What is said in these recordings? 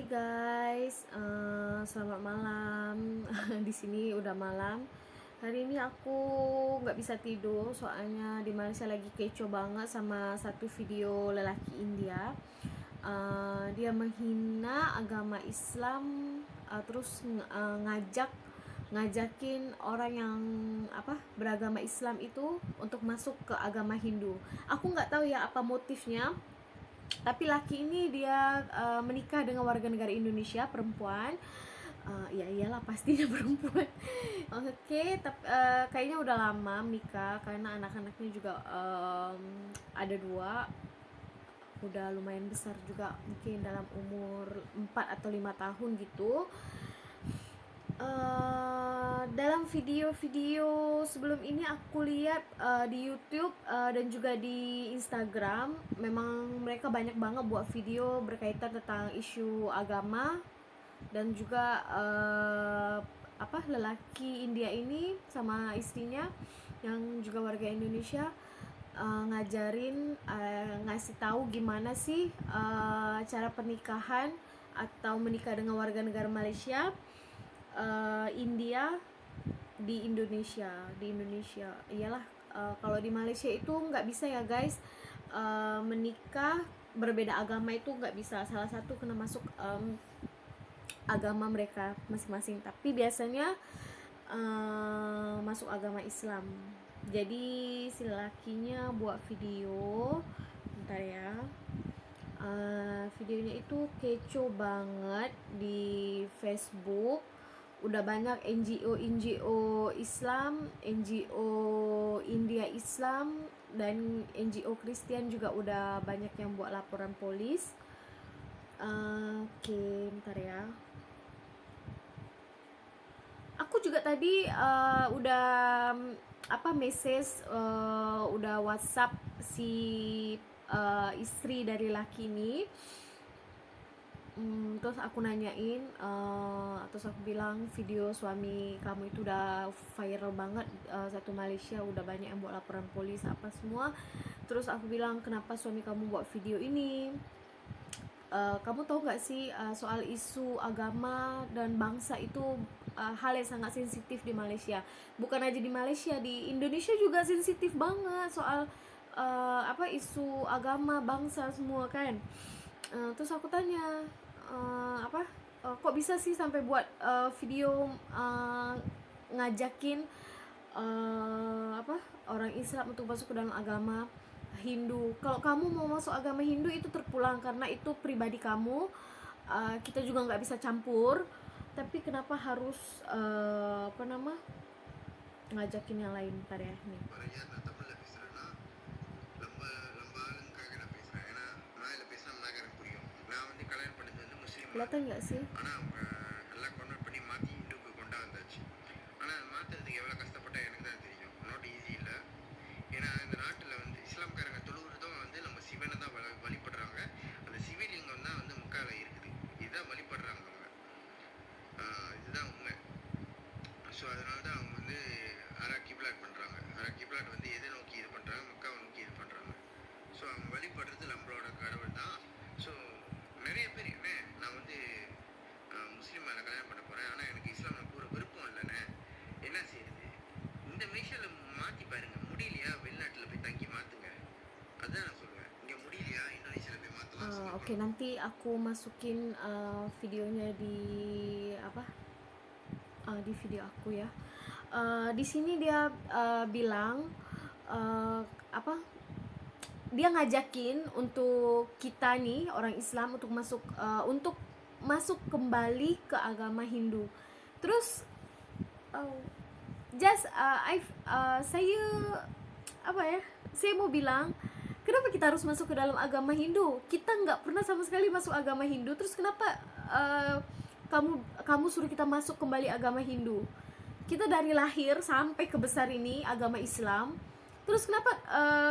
Hai guys, selamat malam. Di sini udah malam. Hari ini aku nggak bisa tidur soalnya di Malaysia lagi kecoh banget sama satu video lelaki India. Dia menghina agama Islam, terus ngajakin orang yang beragama Islam itu untuk masuk ke agama Hindu. Aku nggak tahu ya apa motifnya, tapi laki ini dia menikah dengan warga negara Indonesia, perempuan. Ya iyalah pastinya perempuan. Oke, tapi kayaknya udah lama menikah karena anak-anaknya juga ada dua, udah lumayan besar juga, mungkin dalam umur 4 atau 5 tahun gitu. Dalam video-video sebelum ini aku lihat di YouTube dan juga di Instagram, memang mereka banyak banget buat video berkaitan tentang isu agama. Dan juga lelaki India ini sama istrinya yang juga warga Indonesia ngasih tahu gimana sih cara pernikahan atau menikah dengan warga negara Malaysia, India di Indonesia iyalah. Kalau di Malaysia itu nggak bisa ya guys, menikah berbeda agama itu nggak bisa, salah satu kena masuk agama mereka masing-masing, tapi biasanya masuk agama Islam. Jadi si lakinya buat video, bentar ya, videonya itu kecoh banget di Facebook. Udah banyak NGO Islam, NGO India Islam, dan NGO Kristen juga udah banyak yang buat laporan polis. Oke, bentar ya. Aku juga tadi udah message, udah WhatsApp si istri dari laki ini. Terus aku nanyain, terus aku bilang video suami kamu itu udah viral banget, satu Malaysia udah banyak yang buat laporan polis apa semua. Terus aku bilang, kenapa suami kamu buat video ini? Kamu tahu nggak sih soal isu agama dan bangsa itu hal yang sangat sensitif di Malaysia. Bukan aja di Malaysia, di Indonesia juga sensitif banget soal isu agama, bangsa semua kan. Terus aku tanya, kok bisa sih sampai buat video ngajakin orang Islam untuk masuk ke dalam agama Hindu. Kalau kamu mau masuk agama Hindu itu terpulang karena itu pribadi kamu, kita juga nggak bisa campur. Tapi kenapa harus ngajakin yang lain? Bentar ya nih. Kelihatan nggak sih? Oke, nanti aku masukin videonya di di video aku ya. Di sini dia bilang dia ngajakin untuk kita nih orang Islam untuk masuk kembali ke agama Hindu. Terus saya mau bilang, kenapa kita harus masuk ke dalam agama Hindu? Kita nggak pernah sama sekali masuk agama Hindu. Terus kenapa kamu suruh kita masuk kembali agama Hindu? Kita dari lahir sampai ke besar ini agama Islam. Terus kenapa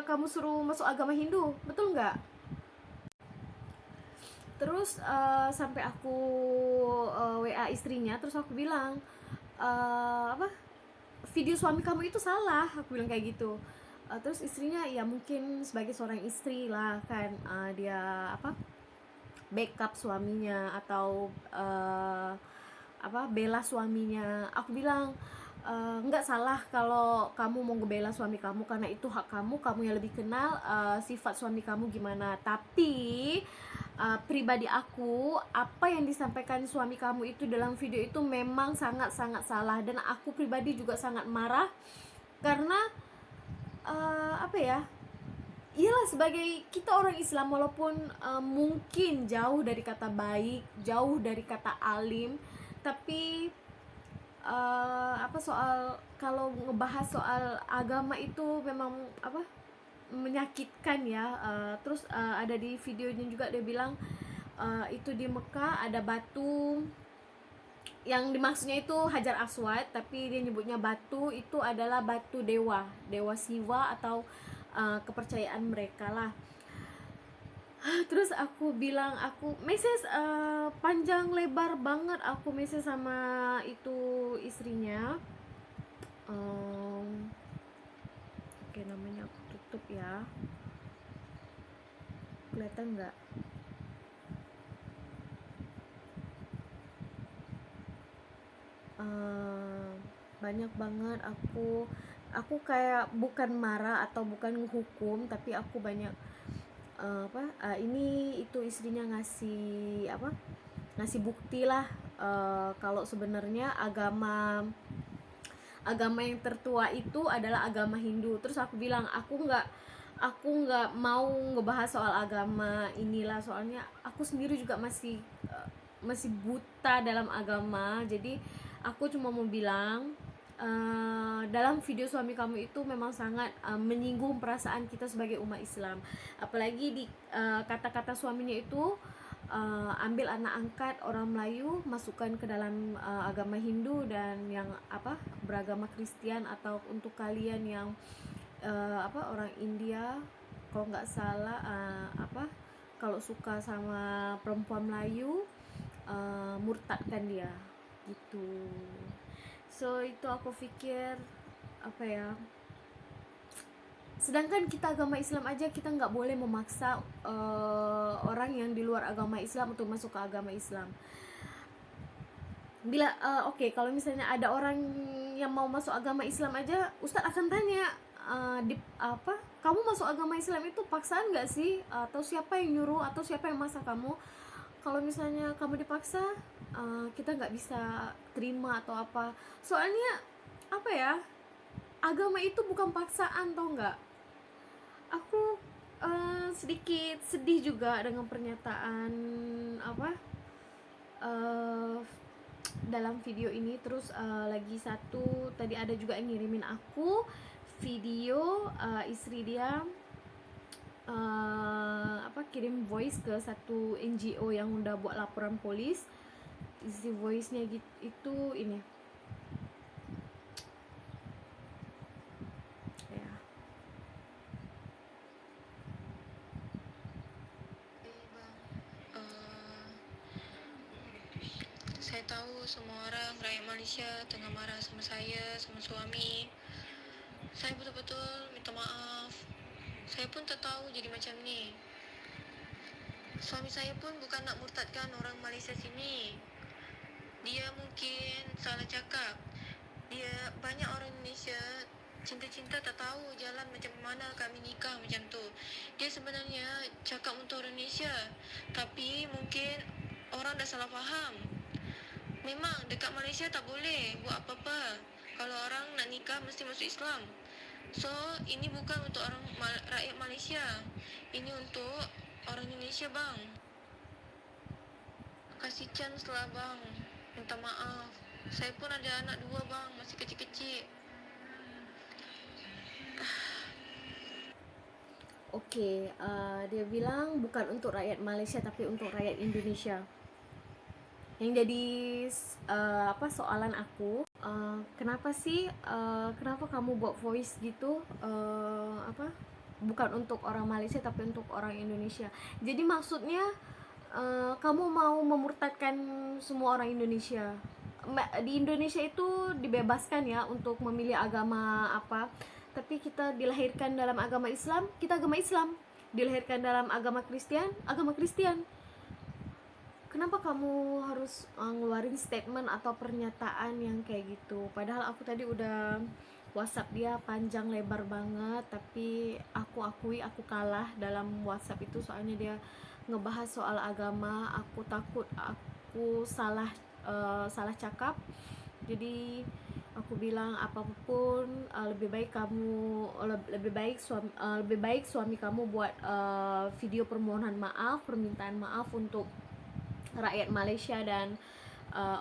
kamu suruh masuk agama Hindu? Betul nggak? Terus sampai aku WA istrinya, terus aku bilang, video suami kamu itu salah, aku bilang kayak gitu. Terus istrinya, ya mungkin sebagai seorang istri lah kan, dia backup suaminya atau bela suaminya. Aku bilang nggak salah kalau kamu mau ngebela suami kamu, karena itu hak kamu, kamu yang lebih kenal sifat suami kamu gimana. Tapi pribadi aku, apa yang disampaikan suami kamu itu dalam video itu memang sangat-sangat salah, dan aku pribadi juga sangat marah karena iyalah, sebagai kita orang Islam, walaupun mungkin jauh dari kata baik, jauh dari kata alim, tapi soal kalau ngebahas soal agama itu memang menyakitkan ya. Terus ada di videonya juga dia bilang itu di Mekah ada batu yang dimaksudnya itu Hajar Aswad, tapi dia nyebutnya batu itu adalah batu dewa Siwa atau kepercayaan mereka lah. Terus aku bilang, aku message panjang lebar banget, aku message sama itu istrinya. Oke, namanya aku tutup ya, kelihatan nggak? Banyak banget, aku kayak bukan marah atau bukan hukum, tapi aku banyak ini itu istrinya ngasih bukti lah kalau sebenarnya agama yang tertua itu adalah agama Hindu. Terus aku bilang aku nggak mau ngebahas soal agama inilah, soalnya aku sendiri juga masih buta dalam agama. Jadi aku cuma mau bilang dalam video suami kamu itu memang sangat menyinggung perasaan kita sebagai umat Islam. Apalagi di kata-kata suaminya itu ambil anak angkat orang Melayu, masukkan ke dalam agama Hindu, dan yang beragama Kristen, atau untuk kalian yang orang India kalau nggak salah kalau suka sama perempuan Melayu murtadkan dia gitu. So itu aku pikir sedangkan kita agama Islam aja kita nggak boleh memaksa orang yang di luar agama Islam untuk masuk ke agama Islam. Bila kalau misalnya ada orang yang mau masuk agama Islam aja, Ustadz akan tanya kamu masuk agama Islam itu paksaan nggak sih, atau siapa yang nyuruh, atau siapa yang maksa kamu? Kalau misalnya kamu dipaksa, kita nggak bisa terima atau apa. Soalnya agama itu bukan paksaan, tau nggak? Aku sedikit sedih juga dengan pernyataan dalam video ini. Terus lagi satu, tadi ada juga yang ngirimin aku video istri dia kirim voice ke satu NGO yang udah buat laporan polis. Isi voice-nya itu ini ya. Saya tahu semua orang rakyat Malaysia tengah marah sama saya, sama suami. Saya betul-betul minta maaf. Saya pun tak tahu jadi macam ni. Suami saya pun bukan nak murtadkan orang Malaysia sini. Dia mungkin salah cakap. Dia banyak orang Indonesia cinta-cinta tak tahu jalan macam mana kami nikah macam tu. Dia sebenarnya cakap untuk orang Indonesia, tapi mungkin orang dah salah faham. Memang dekat Malaysia tak boleh buat apa-apa. Kalau orang nak nikah mesti masuk Islam. So, ini bukan untuk orang rakyat Malaysia. Ini untuk orang Indonesia, bang. Kasih chance lah, bang. Minta maaf. Saya pun ada anak 2, bang. Masih kecil-kecil. Oke, dia bilang bukan untuk rakyat Malaysia tapi untuk rakyat Indonesia. Yang jadi soalan aku, kenapa sih kenapa kamu buat voice gitu, bukan untuk orang Malaysia tapi untuk orang Indonesia. Jadi maksudnya kamu mau memurtadkan semua orang Indonesia. Di Indonesia itu dibebaskan ya untuk memilih agama apa, tapi kita dilahirkan dalam agama Islam, kita agama Islam. Dilahirkan dalam agama Kristen, agama Kristen. kenapa kamu harus ngeluarin statement atau pernyataan yang kayak gitu, padahal aku tadi udah WhatsApp dia panjang lebar banget, tapi aku akui aku kalah dalam WhatsApp itu, soalnya dia ngebahas soal agama. Aku takut aku salah cakap, jadi aku bilang apapun lebih baik suami kamu buat video permohonan maaf, permintaan maaf untuk rakyat Malaysia dan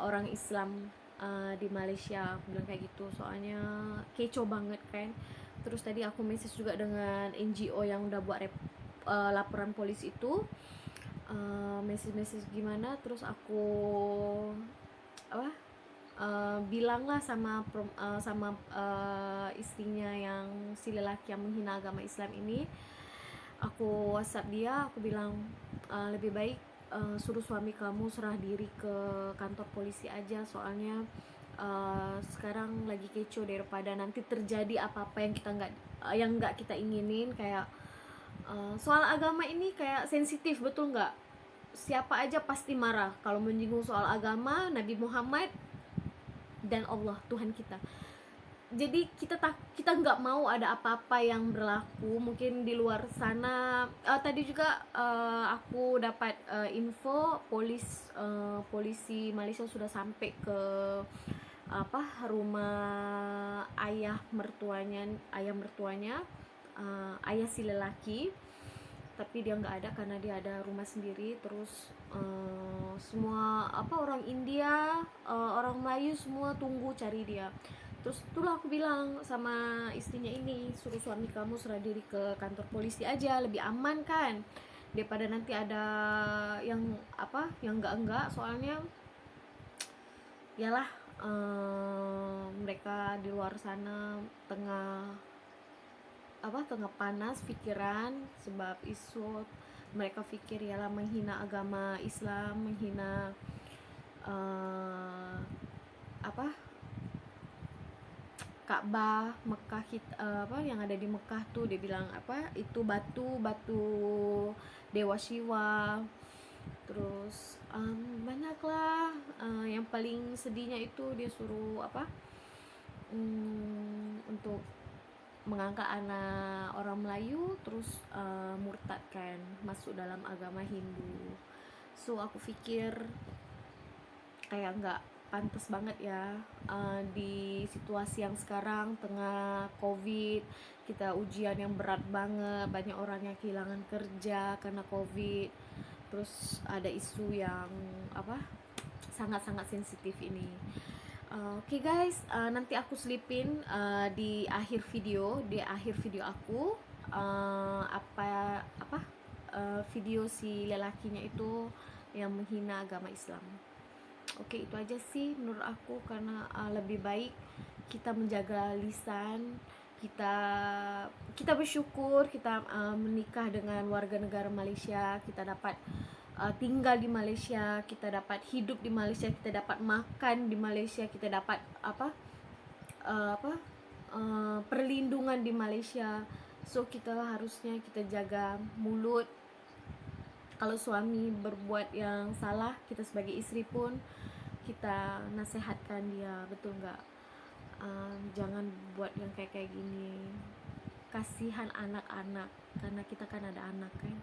orang Islam di Malaysia. Aku bilang kayak gitu, soalnya kecoh banget kan. Terus tadi aku message juga dengan NGO yang udah buat laporan polisi itu, message gimana. Terus aku apa bilanglah sama istrinya yang si lelaki yang menghina agama Islam ini. Aku WhatsApp dia, aku bilang lebih baik suruh suami kamu serah diri ke kantor polisi aja, soalnya sekarang lagi kecoh, daripada nanti terjadi apa-apa yang nggak kita inginin. Kayak soal agama ini kayak sensitif, betul nggak? Siapa aja pasti marah kalau menyinggung soal agama Nabi Muhammad dan Allah Tuhan kita. Jadi kita nggak mau ada apa-apa yang berlaku mungkin di luar sana. Tadi juga aku dapat info polisi Malaysia sudah sampai ke rumah ayah mertuanya, ayah si lelaki, tapi dia nggak ada karena dia ada rumah sendiri. Terus semua orang India, orang Melayu semua tunggu cari dia. Terus itulah aku bilang sama istrinya ini, suruh suami kamu serah diri ke kantor polisi aja, lebih aman kan, daripada nanti ada yang enggak. Soalnya yalah, mereka di luar sana tengah panas pikiran sebab isu. Mereka pikir ialah menghina agama Islam, menghina Ka'bah Mekah yang ada di Mekah tuh. Dia bilang itu batu dewa Shiva. Terus banyaklah. Yang paling sedihnya itu dia suruh untuk mengangkat anak orang Melayu, terus murtad kan, masuk dalam agama Hindu. So aku pikir kayak nggak pantas banget ya, di situasi yang sekarang tengah COVID, kita ujian yang berat banget, banyak orang yang kehilangan kerja karena COVID. Terus ada isu yang sangat-sangat sensitif ini. Oke guys, nanti aku selipin di akhir video aku video si lelakinya itu yang menghina agama Islam. Oke, itu aja sih menurut aku, karena lebih baik kita menjaga lisan. Kita bersyukur kita menikah dengan warga negara Malaysia, kita dapat tinggal di Malaysia, kita dapat hidup di Malaysia, kita dapat makan di Malaysia, kita dapat perlindungan di Malaysia. So kita harusnya kita jaga mulut. Kalau suami berbuat yang salah, kita sebagai istri pun kita nasihatkan dia, betul nggak? Jangan buat yang kayak gini. Kasihan anak-anak, karena kita kan ada anak kan.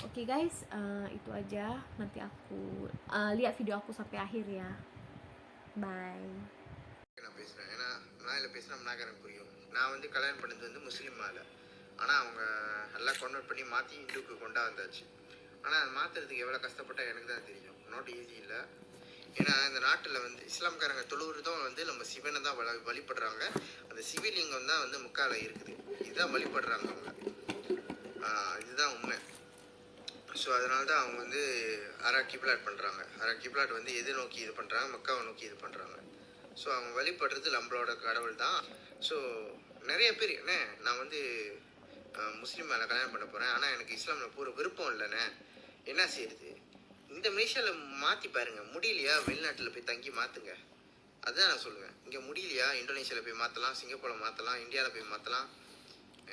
Oke guys, itu aja. Nanti aku lihat video aku sampai akhir ya. Bye. நான் பேசுகிறேன், ஏன்னா மலாயில் பேசினா மலாக்காரன் புரியும். நான் வந்து கல்யாணம் பண்ணது வந்து முஸ்லீம் மாலை, ஆனால் அவங்க எல்லாம் கன்வெர்ட் பண்ணி மாற்றி இந்துக்கு கொண்டா வந்தாச்சு. ஆனால் அதை மாற்றுறதுக்கு எவ்வளோ கஷ்டப்பட்டால் எனக்கு தான் தெரியும். நாட் ஈஸி இல்லை. ஏன்னா இந்த நாட்டில் வந்து இஸ்லாம்காரங்க தொழுவுறதும் வந்து நம்ம சிவனை தான் வழிபடுறாங்க. அந்த சிவலிங்கம் தான் வந்து முக்கால இருக்குது, இதுதான் வழிபடுறாங்க அவங்க. இதுதான் உண்மை. ஸோ அதனால தான் அவங்க வந்து கிப்லாட் பண்ணுறாங்க. கிப்லாட் வந்து எது நோக்கி இது பண்ணுறாங்க? மக்காவை நோக்கி இது பண்ணுறாங்க. ஸோ அவங்க வழிபடுறது நம்மளோட கடவுள் தான். ஸோ நிறைய பேர் நான் வந்து முஸ்லீம் மேலே கல்யாணம் பண்ண போகிறேன், ஆனால் எனக்கு இஸ்லாமில் பூரா விருப்பம் இல்லைண்ணே, என்ன செய்யுது? இந்த மலேசியாவில் மாற்றி பாருங்கள். முடியலையா வெளிநாட்டில் போய் தங்கி மாற்றுங்க. அதுதான் நான் சொல்லுவேன். இங்கே முடியலையா இந்தோனேஷியாவில் போய் மாற்றலாம், சிங்கப்பூரில் மாற்றலாம், இந்தியாவில் போய் மாற்றலாம்.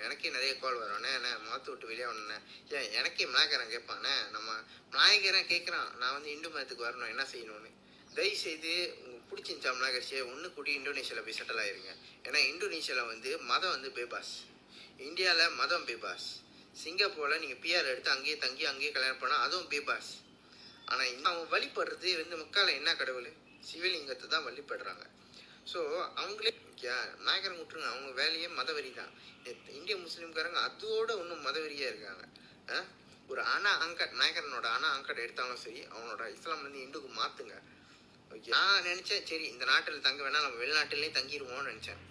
எனக்கே நிறைய கால் வரும், அண்ணே மதத்தை விட்டு வெளியே வரணுண்ணே. ஏன் எனக்கே மலாய்க்காரன் கேட்பாண்ணே, நம்ம மலாய்க்காரன் கேட்குறான் நான் வந்து இந்து மதத்துக்கு வரணும், என்ன செய்யணும்னு. தயவு செய்து உங்களுக்கு பிடிச்சிருந்துச்சா மலாய்க்கரிசியை ஒன்று கூடி இந்தோனேஷியாவில் போய் செட்டில் ஆயிருங்க. ஏன்னா இந்தோனேஷியாவில் வந்து மதம் வந்து பேபாஸ், இந்தியாவில் மதம் பேபாஸ். சிங்கப்பூரில் நீங்கள் பிஆர் எடுத்து அங்கேயே தங்கி அங்கேயே கல்யாணம் பண்ணால் அதுவும் பேபாஸ். ஆனால் அவங்க வழிபடுறது வந்து முக்கால என்ன கடவுள், சிவலிங்கத்தை தான் வழிபடுறாங்க. ஸோ அவங்களே நாயக்கரம் விட்டுருங்க, அவங்க வேலையே மதவெறி தான். இந்திய முஸ்லீம்காரங்க அதோட இன்னும் மதவெறியாக இருக்காங்க. ஒரு நாயக்கரனோட அங்கடை எடுத்தாலும் சரி, அவனோட இஸ்லாம்லேருந்து இந்துக்கு மாற்றுங்க. ஓகே, நான் நினச்சேன் சரி இந்த நாட்டில் தங்க வேணால் நம்ம வெளிநாட்டிலே தங்கிடுவோம்னு நினச்சேன்.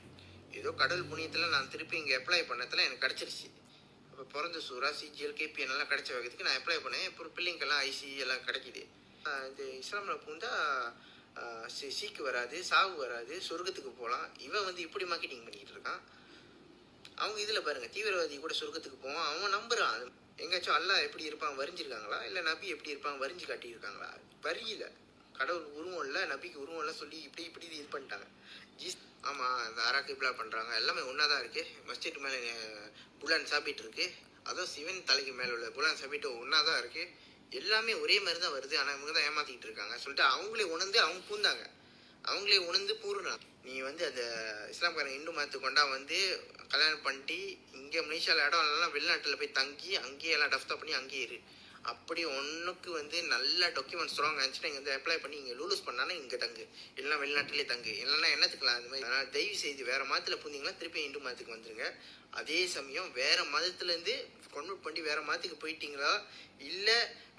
ஏதோ கடல் புண்ணியத்தில் நான் திருப்பி இங்கே அப்ளை பண்ணதில் எனக்கு கிடச்சிருச்சு. இப்போ பிறந்த சூறா சிஜிஎல் கேபிஎன் எல்லாம் கிடைச்ச வகைக்கு நான் அப்ளை பண்ணேன். இப்போ பிள்ளைங்கெல்லாம் ஐசி எல்லாம் கிடைக்கிது. இந்த இஸ்லாமில் பூந்தா சீக்கு வராது, சாவு வராது, சொர்க்கத்துக்கு போகலாம். இவன் வந்து இப்படி மார்க்கெட்டிங் பண்ணிக்கிட்டு இருக்கான். அவங்க இதில் பாருங்கள், தீவிரவாதி கூட சொர்க்கத்துக்கு போவான், அவன் நம்புறான். எங்கேயாச்சும் அல்லாஹ் எப்படி இருப்பான் வரிஞ்சிருக்காங்களா, இல்லை நபி எப்படி இருப்பான் வரிஞ்சு காட்டியிருக்காங்களா? வரியில கடவுள் உருவம் இல்லை, நபிக்கு உருவம் இல்லை சொல்லி இப்படி இது பண்ணிட்டாங்க. ஆமாம், இந்த அராக்கு இப்படிலாம் பண்ணுறாங்க, எல்லாமே ஒன்றா தான் இருக்குது. மஸ்ஜித் மேலே புலான் சாப்பிட்டு இருக்குது, அதுவும் சிவன் தலைக்கு மேலே உள்ள புலான் சாப்பிட்டு ஒன்றா தான் இருக்குது. எல்லாமே ஒரே மாதிரி தான் வருது, ஆனால் இவங்க தான் ஏமாற்றிக்கிட்டு இருக்காங்க சொல்லிட்டு அவங்களே உணர்ந்து அவங்க பூந்தாங்க, அவங்களே உணர்ந்து பூர்றாங்க. நீ வந்து அந்த இஸ்லாம்காரன் இந்து மதத்துக்கு கொண்டா வந்து கல்யாணம் பண்ணிட்டு இங்கே மலேசியாவில் இடம் எல்லாம் வெளிநாட்டில் போய் தங்கி அங்கேயே எல்லாம் டஃப்தா பண்ணி அங்கேயே இரு. அப்படி ஒன்றுக்கு வந்து நல்ல டாக்குமெண்ட்ஸ் ஸ்ட்ராங் ஆச்சுன்னா இங்கே வந்து அப்ளை பண்ணி இங்கே லூலூஸ் பண்ணாலும் இங்கே தங்கு, இல்லைனா வெளிநாட்டிலே தங்கு, இல்லைன்னா என்னத்துக்கலாம் அந்த மாதிரி. அதனால் தயவு செய்து வேறு மதத்தில் பூந்தீங்கன்னா திருப்பி இந்து மதத்துக்கு வந்துருங்க. அதே சமயம் வேறு மதத்துலேருந்து கன்வெர்ட் பண்ணி வேறு மதத்துக்கு போயிட்டீங்களா, இல்லை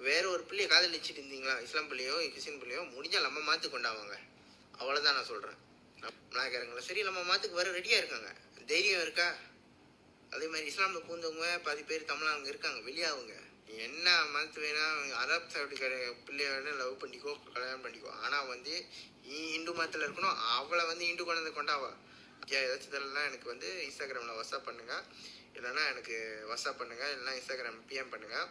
வேறு ஒரு பிள்ளையை காதலிச்சுட்டு இருந்தீங்களா, இஸ்லாம் பிள்ளையோ கிறிஸ்டின் பிள்ளையோ, முடிஞ்சால் நம்ம மதத்துக்கு கொண்டாவாங்க. அவ்வளோதான் நான் சொல்கிறேன். மலாய்க்காரங்களா சரி நம்ம மதத்துக்கு வர ரெடியாக இருக்காங்க, தைரியம் இருக்கா? அதே மாதிரி இஸ்லாமில் பூந்தவங்க பாதி பேர் தமிழாங்க இருக்காங்க, வெளியாகுங்க. நீ என்ன மதத்து வேணா, அரப் சவுடி பிள்ளைய வேணா லவ் பண்ணிக்கோ, கல்யாணம் பண்ணிக்கோ. ஆனால் வந்து நீ இந்து மதத்தில் இருக்கணும், அவளை வந்து இந்து கொண்டு கொண்டாவா. ஏதாச்சும் இதெல்லாம் எனக்கு வந்து இன்ஸ்டாகிராமில் வாட்ஸ்அப் பண்ணுங்கள், இல்லைன்னா எனக்கு வாட்ஸ்அப் பண்ணுங்கள், இல்லைன்னா இன்ஸ்டாகிராம் பிஎம் பண்ணுங்கள்.